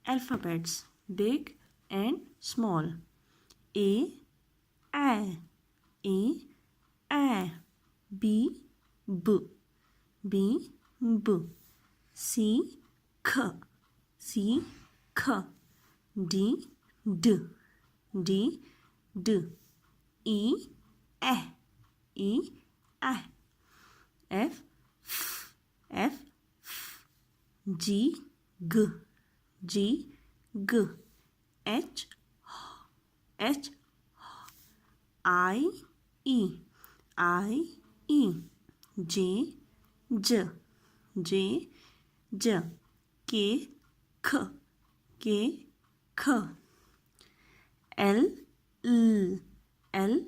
alphabets, big and small. A, A, A, B, B, B, B, C, K, C, K, D, D, D, D, E, E, F, F, G, G, G, G, H, H, I, E, J, J, J, J, K, K, K, K, L, L, L,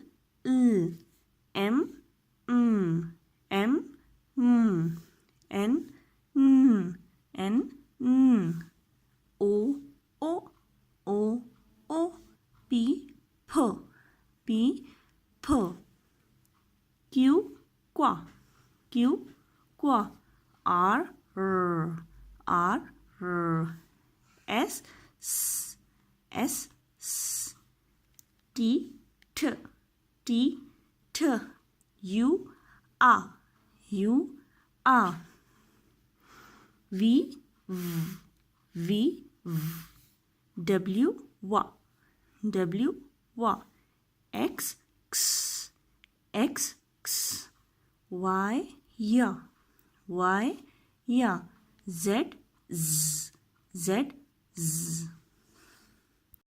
L, M, M, M, N, N, N, O, P, P, Q, R, S, T, U, R, V, W, X, Y, Z,